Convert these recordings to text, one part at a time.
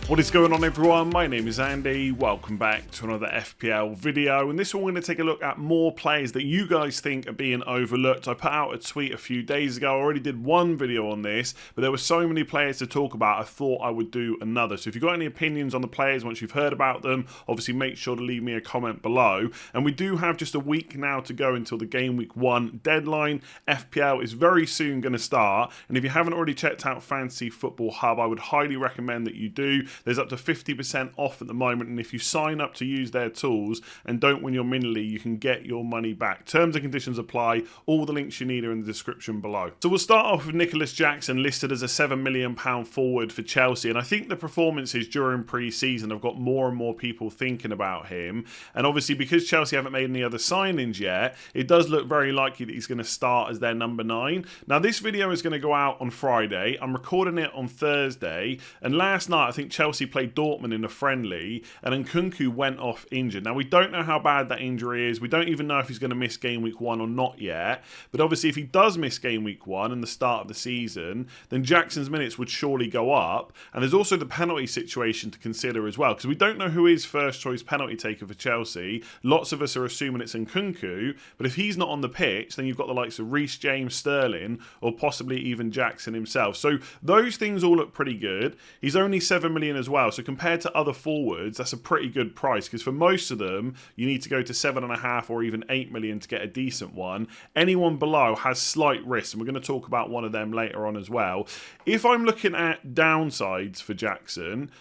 What is going on, everyone? My name is Andy. Welcome back to another FPL video. And this one we're going to take a look at more players that you guys think are being overlooked. I put out a tweet a few days ago. I already did one video on this, but there were so many players to talk about, I thought I would do another. So if you've got any opinions on the players once you've heard about them, obviously make sure to leave me a comment below. And we do have just a week now to go until the Game Week 1 deadline. FPL is very soon going to start. And if you haven't already checked out Fantasy Football Hub, I would highly recommend that you do. There's up to 50% off at the moment, and if you sign up to use their tools and don't win your mini league, you can get your money back. Terms and conditions apply. All the links you need are in the description below. So we'll start off with Nicolas Jackson, listed as a £7 million forward for Chelsea, and I think the performances during pre-season have got more and more people thinking about him, and obviously because Chelsea haven't made any other signings yet, it does look very likely that he's going to start as their number 9. Now this video is going to go out on Friday. I'm recording it on Thursday, and last night I think Chelsea played Dortmund in a friendly, and Nkunku went off injured. Now we don't know how bad that injury is. We don't even know if he's going to miss Game Week 1 or not yet, but obviously if he does miss Game Week 1 and the start of the season, then Jackson's minutes would surely go up. And there's also the penalty situation to consider as well, because we don't know who is first choice penalty taker for Chelsea. Lots of us are assuming it's Nkunku, but if he's not on the pitch, then you've got the likes of Reece James, Sterling, or possibly even Jackson himself. So those things all look pretty good. He's only 7 million as well, so compared to other forwards, that's a pretty good price, because for most of them, you need to go to 7.5 or even 8 million to get a decent one. Anyone below has slight risks, and we're going to talk about one of them later on as well. If I'm looking at downsides for Jackson,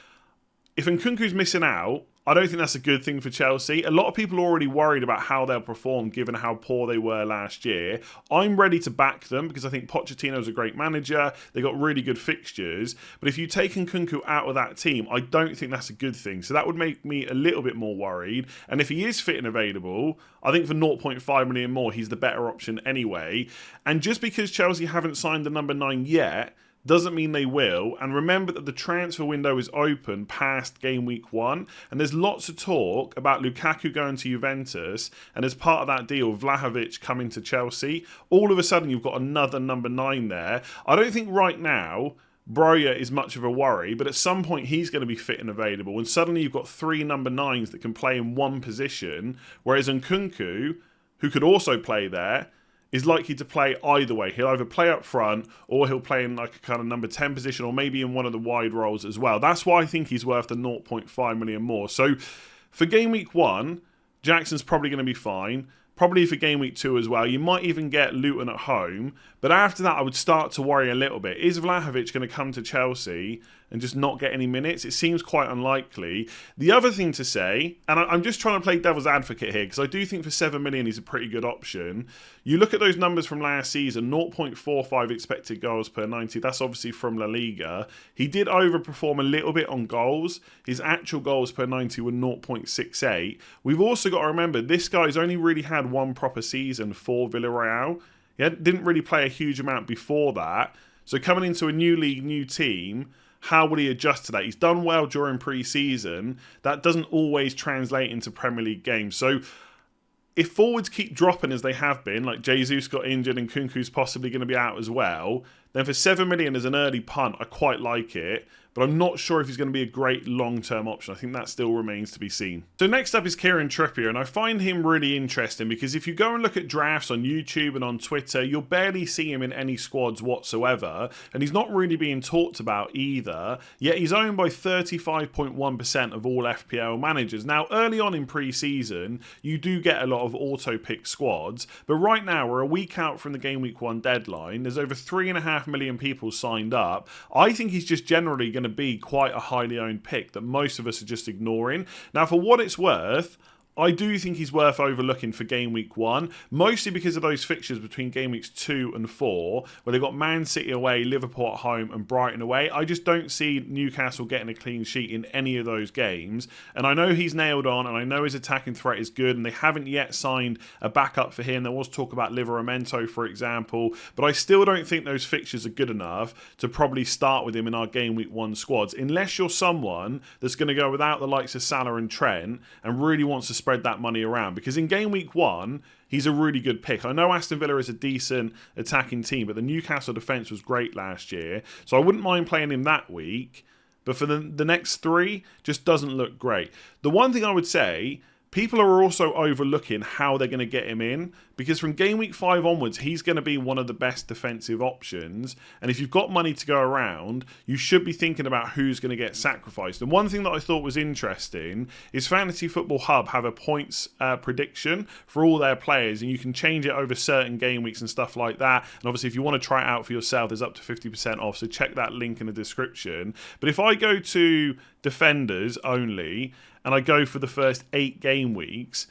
if Nkunku's missing out, I don't think that's a good thing for Chelsea. A lot of people are already worried about how they'll perform given how poor they were last year. I'm ready to back them because I think Pochettino's a great manager. They got really good fixtures. But if you take Nkunku out of that team, I don't think that's a good thing. So that would make me a little bit more worried. And if he is fit and available, I think for 0.5 million more, he's the better option anyway. And just because Chelsea haven't signed the number 9 yet, doesn't mean they will. And remember that the transfer window is open past Game Week 1. And there's lots of talk about Lukaku going to Juventus. And as part of that deal, Vlahovic coming to Chelsea. All of a sudden, you've got another number 9 there. I don't think right now Broja is much of a worry, but at some point he's going to be fit and available. And suddenly you've got 3 number 9s that can play in one position. Whereas Nkunku, who could also play there, is likely to play either way. He'll either play up front or he'll play in like a kind of number 10 position or maybe in one of the wide roles as well. That's why I think he's worth the 0.5 million more. So for Game Week 1, Jackson's probably going to be fine. Probably for Game Week 2 as well. You might even get Luton at home. But after that, I would start to worry a little bit. Is Vlahovic going to come to Chelsea and just not get any minutes? It seems quite unlikely. The other thing to say, and I'm just trying to play devil's advocate here, because I do think for 7 million he's a pretty good option. You look at those numbers from last season, 0.45 expected goals per 90. That's obviously from La Liga. He did overperform a little bit on goals. His actual goals per 90 were 0.68. We've also got to remember, this guy's only really had one proper season for Villarreal. He didn't really play a huge amount before that. So coming into a new league, new team, how will he adjust to that? He's done well during pre-season. That doesn't always translate into Premier League games. So if forwards keep dropping as they have been, like Jesus got injured and Nkunku's possibly going to be out as well, then for 7 million as an early punt, I quite like it. But I'm not sure if he's going to be a great long-term option. I think that still remains to be seen. So next up is Kieran Trippier, and I find him really interesting because if you go and look at drafts on YouTube and on Twitter, you'll barely see him in any squads whatsoever, and he's not really being talked about either, yet he's owned by 35.1% of all FPL managers. Now, early on in pre-season, you do get a lot of auto-pick squads, but right now, we're a week out from the Game Week 1 deadline. There's over 3.5 million people signed up. I think he's just generally going to be quite a highly owned pick that most of us are just ignoring. Now, for what it's worth, I do think he's worth overlooking for Game Week 1, mostly because of those fixtures between Game Weeks 2 and 4, where they've got Man City away, Liverpool at home, and Brighton away. I just don't see Newcastle getting a clean sheet in any of those games. And I know he's nailed on, and I know his attacking threat is good, and they haven't yet signed a backup for him. There was talk about Livramento, for example, but I still don't think those fixtures are good enough to probably start with him in our Game Week 1 squads, unless you're someone that's going to go without the likes of Salah and Trent and really wants to spread that money around, because in Game Week 1 he's a really good pick. I know Aston Villa is a decent attacking team, but the Newcastle defence was great last year, so I wouldn't mind playing him that week. But for the next 3, just doesn't look great. The one thing I would say, people are also overlooking how they're going to get him in, because from game week 5 onwards, he's going to be one of the best defensive options. And if you've got money to go around, you should be thinking about who's going to get sacrificed. And one thing that I thought was interesting is Fantasy Football Hub have a points prediction for all their players, and you can change it over certain game weeks and stuff like that. And obviously, if you want to try it out for yourself, there's up to 50% off. So check that link in the description. But if I go to defenders only, and I go for the first 8 game weeks,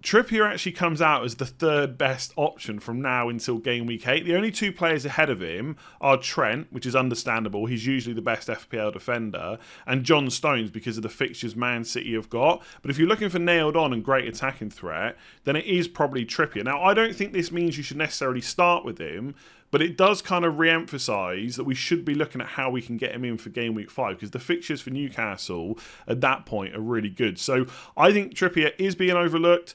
Trippier actually comes out as the 3rd best option from now until game week 8. The only 2 players ahead of him are Trent, which is understandable. He's usually the best FPL defender, and John Stones because of the fixtures Man City have got. But if you're looking for nailed on and great attacking threat, then it is probably Trippier. Now, I don't think this means you should necessarily start with him, but it does kind of re-emphasise that we should be looking at how we can get him in for game week 5, because the fixtures for Newcastle at that point are really good. So I think Trippier is being overlooked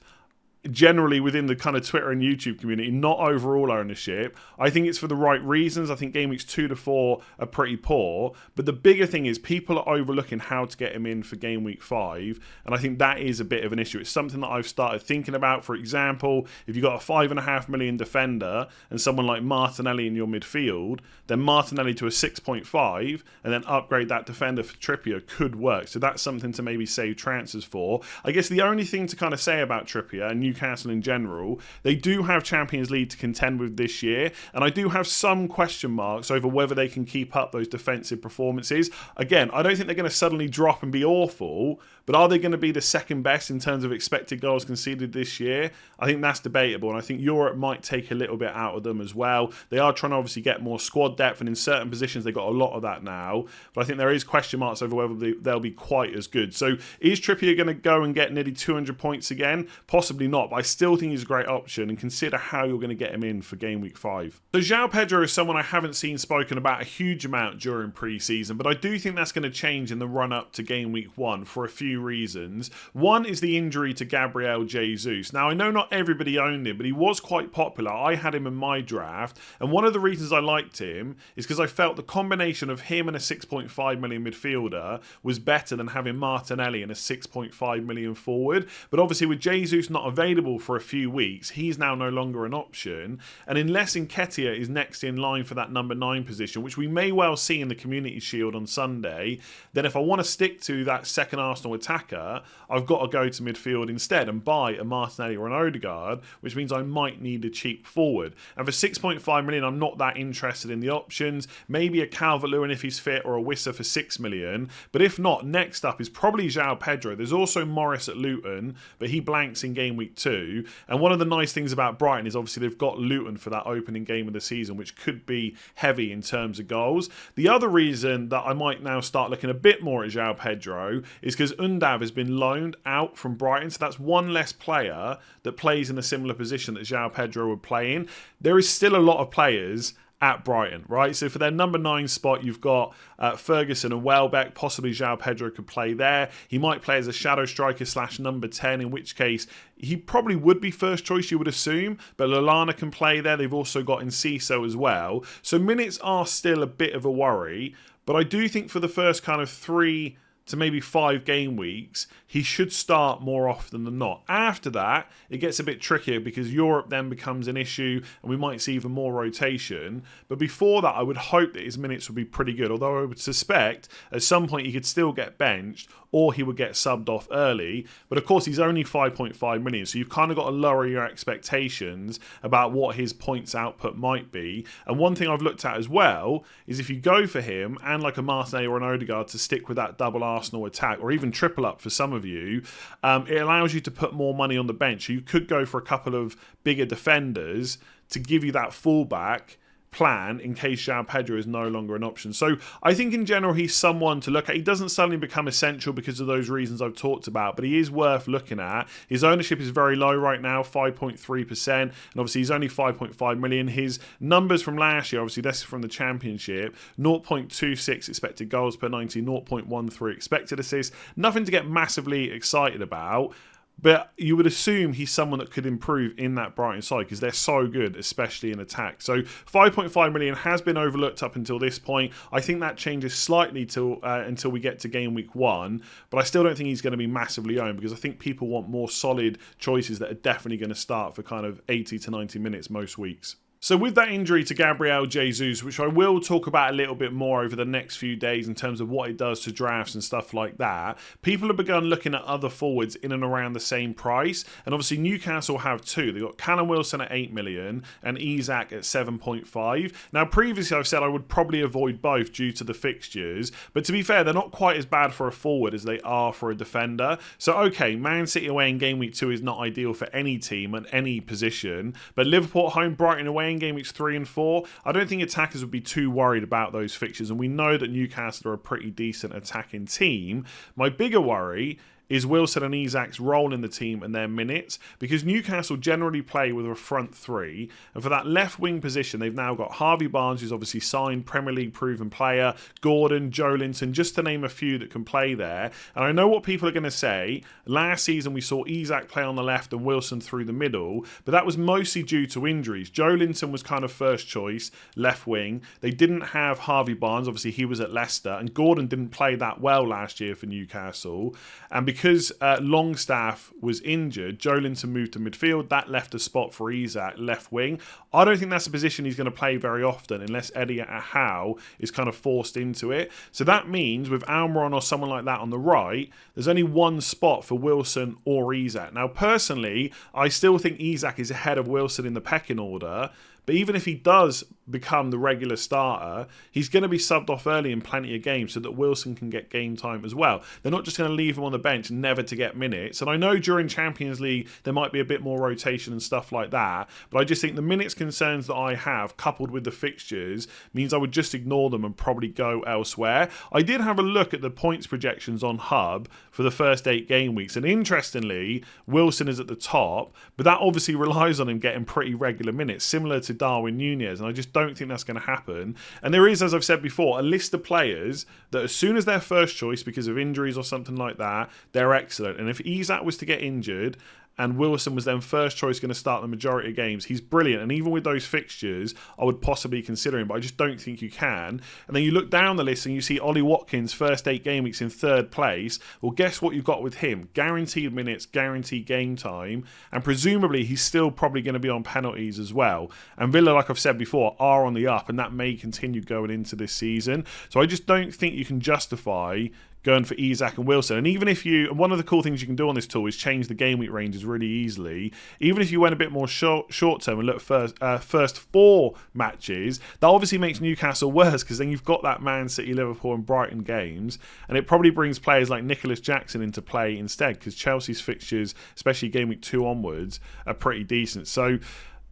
generally within the kind of Twitter and YouTube community, not overall ownership. I think it's for the right reasons. I think game weeks 2 to 4 are pretty poor, but the bigger thing is people are overlooking how to get him in for game week 5, and I think that is a bit of an issue. It's something that I've started thinking about. For example, if you've got a 5.5 million defender and someone like Martinelli in your midfield, then Martinelli to a 6.5 and then upgrade that defender for Trippier could work. So that's something to maybe save transfers for. I guess the only thing to kind of say about Trippier and Newcastle in general, they do have Champions League to contend with this year, and I do have some question marks over whether they can keep up those defensive performances. Again, I don't think they're going to suddenly drop and be awful, but are they going to be the 2nd best in terms of expected goals conceded this year? I think that's debatable, and I think Europe might take a little bit out of them as well. They are trying to obviously get more squad depth, and in certain positions they've got a lot of that now, but I think there is question marks over whether they'll be quite as good. So is Trippier going to go and get nearly 200 points again? Possibly not, but I still think he's a great option, and consider how you're going to get him in for game week 5. So João Pedro is someone I haven't seen spoken about a huge amount during pre-season, but I do think that's going to change in the run-up to game week 1 for a few reasons. One is the injury to Gabriel Jesus. Now, I know not everybody owned him, but he was quite popular. I had him in my draft, and one of the reasons I liked him is because I felt the combination of him and a 6.5 million midfielder was better than having Martinelli and a 6.5 million forward. But obviously with Jesus not available for a few weeks, he's now no longer an option, and unless Nketiah is next in line for that number 9 position, which we may well see in the Community Shield on Sunday, then if I want to stick to that second Arsenal attacker, I've got to go to midfield instead and buy a Martinelli or an Odegaard, which means I might need a cheap forward. And for 6.5 million, I'm not that interested in the options. Maybe a Calvert-Lewin if he's fit, or a Wissa for 6 million. But if not, next up is probably João Pedro. There's also Morris at Luton, but he blanks in game week 2. And one of the nice things about Brighton is obviously they've got Luton for that opening game of the season, which could be heavy in terms of goals. The other reason that I might now start looking a bit more at João Pedro is because Undav has been loaned out from Brighton, so that's one less player that plays in a similar position that João Pedro would play in. There is still a lot of players at Brighton, right? So for their number 9 spot, you've got Ferguson and Welbeck. Possibly João Pedro could play there. He might play as a shadow striker / number 10, in which case he probably would be first choice, you would assume, but Lallana can play there. They've also got Enciso as well. So minutes are still a bit of a worry, but I do think for the first kind of 3 to maybe 5 game weeks, he should start more often than not. After that, it gets a bit trickier because Europe then becomes an issue and we might see even more rotation. But before that, I would hope that his minutes would be pretty good, although I would suspect at some point he could still get benched or he would get subbed off early. But of course, he's only 5.5 million, so you've kind of got to lower your expectations about what his points output might be. And one thing I've looked at as well is if you go for him and like a Martinelli or an Odegaard to stick with that double Arsenal attack, or even triple up for some of you, it allows you to put more money on the bench. So you could go for a couple of bigger defenders to give you that fullback plan in case João Pedro is no longer an option. So I think in general he's someone to look at. He doesn't suddenly become essential because of those reasons I've talked about, but he is worth looking at. His ownership is very low right now, 5.3%, and obviously he's only 5.5 million. His numbers from last year, obviously this is from the Championship, 0.26 expected goals per 90, 0.13 expected assists. Nothing to get massively excited about. But you would assume he's someone that could improve in that Brighton side because they're so good, especially in attack. So 5.5 million has been overlooked up until this point. I think that changes slightly until we get to game week 1. But I still don't think he's going to be massively owned because I think people want more solid choices that are definitely going to start for kind of 80 to 90 minutes most weeks. So with that injury to Gabriel Jesus, which I will talk about a little bit more over the next few days in terms of what it does to drafts and stuff like that, people have begun looking at other forwards in and around the same price. And obviously Newcastle have two. They've got Callum Wilson at 8 million and Isak at 7.5. Now previously I've said I would probably avoid both due to the fixtures, but to be fair, they're not quite as bad for a forward as they are for a defender. So okay, Man City away in game week 2 is not ideal for any team at any position, but Liverpool at home, Brighton away in game weeks 3 and 4, I don't think attackers would be too worried about those fixtures, and we know that Newcastle are a pretty decent attacking team. My bigger worry is Wilson and Isak's role in the team and their minutes, because Newcastle generally play with a front three, and for that left wing position they've now got Harvey Barnes, who's obviously signed, Premier League proven player, Gordon, Joelinton, just to name a few that can play there. And I know what people are going to say. Last season we saw Isak play on the left and Wilson through the middle, but that was mostly due to injuries. Joelinton was kind of first choice left wing. They didn't have Harvey Barnes, obviously he was at Leicester, and Gordon didn't play that well last year for Newcastle, and because Longstaff was injured, Joelinton moved to midfield. That left a spot for Isak, left wing. I don't think that's a position he's going to play very often unless Eddie Howe is kind of forced into it. So that means with Almiron or someone like that on the right, there's only one spot for Wilson or Isak. Now, personally, I still think Isak is ahead of Wilson in the pecking order. But even if he does become the regular starter, he's going to be subbed off early in plenty of games so that Wilson can get game time as well. They're not just going to leave him on the bench never to get minutes. And I know during Champions League there might be a bit more rotation and stuff like that, but I just think the minutes concerns that I have coupled with the fixtures means I would just ignore them and probably go elsewhere. I did have a look at the points projections on Hub for the first 8 game weeks, and interestingly Wilson is at the top, but that obviously relies on him getting pretty regular minutes, similar to Darwin Núñez, and I just don't think that's going to happen. And there is, as I've said before, a list of players that as soon as they're first choice because of injuries or something like that, they're excellent. And if Isak was to get injured and Wilson was then first choice going to start the majority of games, he's brilliant. And even with those fixtures, I would possibly consider him, but I just don't think you can. And then you look down the list and you see Ollie Watkins, first 8 game weeks in 3rd place. Well, guess what you've got with him? Guaranteed minutes, guaranteed game time, and presumably he's still probably going to be on penalties as well. And Villa, like I've said before, are on the up, and that may continue going into this season. So I just don't think you can justify going for Isak and Wilson. And even if you, one of the cool things you can do on this tool is change the game week ranges really easily. Even if you went a bit more short term and look first 4 matches, that obviously makes Newcastle worse because then you've got that Man City, Liverpool and Brighton games, and it probably brings players like Nicolas Jackson into play instead, because Chelsea's fixtures, especially game week 2 onwards, are pretty decent. So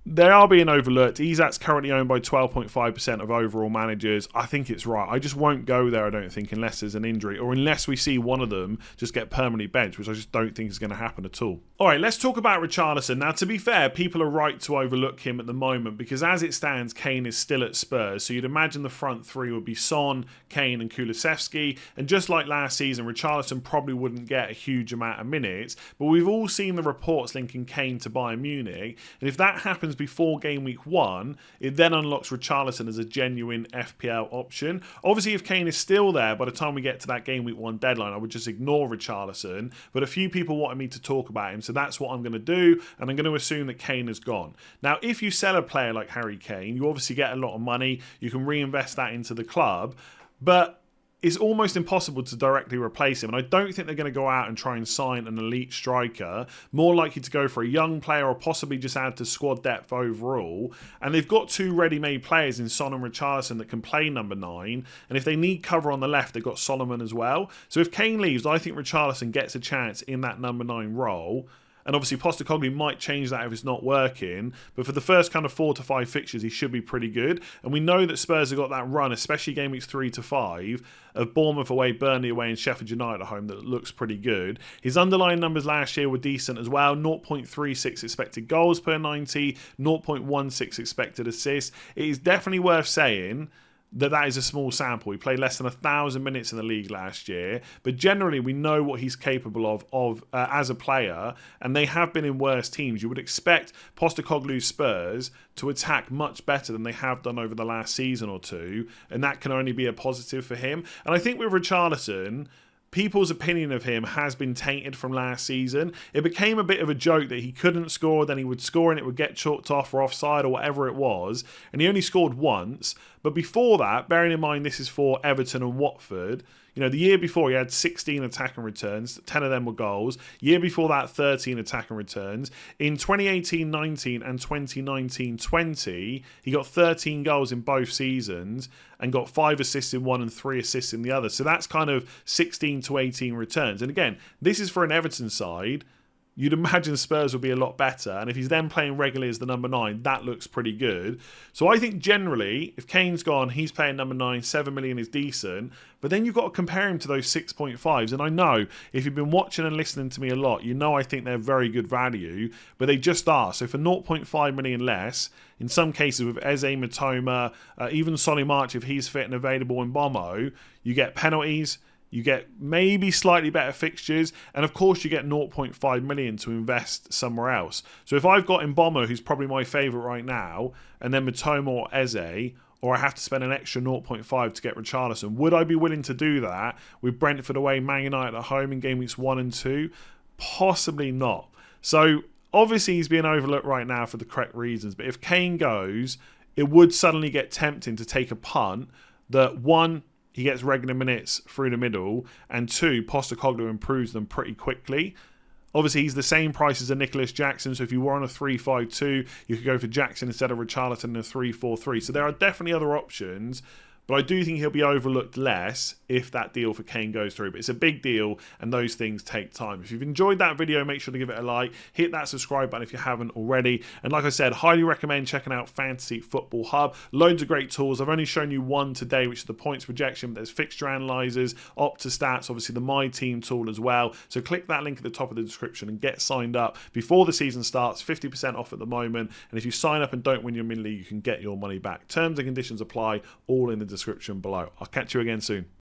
they are being overlooked. Isak's currently owned by 12.5% of overall managers. I think it's right. I just won't go there, I don't think, unless there's an injury or unless we see one of them just get permanently benched, which I just don't think is going to happen at all. All right, let's talk about Richarlison. Now, to be fair, people are right to overlook him at the moment because as it stands, Kane is still at Spurs. So you'd imagine the front 3 would be Son, Kane and Kulusevski. And just like last season, Richarlison probably wouldn't get a huge amount of minutes. But we've all seen the reports linking Kane to Bayern Munich. And if that happens before game week 1, it then unlocks Richarlison as a genuine FPL option. Obviously, if Kane is still there by the time we get to that game week 1 deadline, I would just ignore Richarlison. But a few people wanted me to talk about him, so that's what I'm going to do, and I'm going to assume that Kane is gone. Now, if you sell a player like Harry Kane, you obviously get a lot of money. You can reinvest that into the club, but it's almost impossible to directly replace him. And I don't think they're going to go out and try and sign an elite striker. More likely to go for a young player or possibly just add to squad depth overall. And they've got 2 ready-made players in Son and Richarlison that can play number 9. And if they need cover on the left, they've got Solomon as well. So if Kane leaves, I think Richarlison gets a chance in that number 9 role. And obviously Postecoglou might change that if it's not working. But for the first kind of 4 to 5 fixtures, he should be pretty good. And we know that Spurs have got that run, especially game weeks 3 to 5, of Bournemouth away, Burnley away and Sheffield United at home that looks pretty good. His underlying numbers last year were decent as well. 0.36 expected goals per 90, 0.16 expected assists. It is definitely worth saying that is a small sample. He played less than 1,000 minutes in the league last year, but generally we know what he's capable of as a player, and they have been in worse teams. You would expect Postecoglou's Spurs to attack much better than they have done over the last season or two, and that can only be a positive for him. And I think with Richarlison, people's opinion of him has been tainted from last season. It became a bit of a joke that he couldn't score, then he would score and it would get chalked off or offside or whatever it was, and he only scored once. But before that, bearing in mind this is for Everton and Watford, the year before he had 16 attacking returns, 10 of them were goals. Year before that, 13 attacking returns. In 2018-19 and 2019-20, he got 13 goals in both seasons and got 5 assists in one and 3 assists in the other. So that's kind of 16 to 18 returns. And again, this is for an Everton side. You'd imagine Spurs would be a lot better. And if he's then playing regularly as the number 9, that looks pretty good. So I think generally, if Kane's gone, he's playing number 9, 7 million is decent. But then you've got to compare him to those 6.5s. And I know, if you've been watching and listening to me a lot, you know I think they're very good value. But they just are. So for 0.5 million less, in some cases with Eze, Matoma, even Solly March, if he's fit and available in Bomo, you get penalties. You get maybe slightly better fixtures, and of course you get 0.5 million to invest somewhere else. So if I've got Mboma, who's probably my favourite right now, and then Matoma or Eze, or I have to spend an extra 0.5 to get Richarlison, would I be willing to do that with Brentford away, Man United at home in game weeks 1 and 2? Possibly not. So obviously he's being overlooked right now for the correct reasons, but if Kane goes, it would suddenly get tempting to take a punt that, one, he gets regular minutes through the middle, and 2, Postecoglou improves them pretty quickly. Obviously, he's the same price as a Nicolas Jackson, so if you were on a 3-5-2, you could go for Jackson instead of Richarlison in a 3-4-3. So there are definitely other options, but I do think he'll be overlooked less if that deal for Kane goes through. But it's a big deal, and those things take time. If you've enjoyed that video, make sure to give it a like. Hit that subscribe button if you haven't already. And like I said, highly recommend checking out Fantasy Football Hub. Loads of great tools. I've only shown you one today, which is the points projection. But there's fixture analyzers, Opta Stats, obviously the My Team tool as well. So click that link at the top of the description and get signed up before the season starts. 50% off at the moment. And if you sign up and don't win your mini league, you can get your money back. Terms and conditions apply, all in the description below. I'll catch you again soon.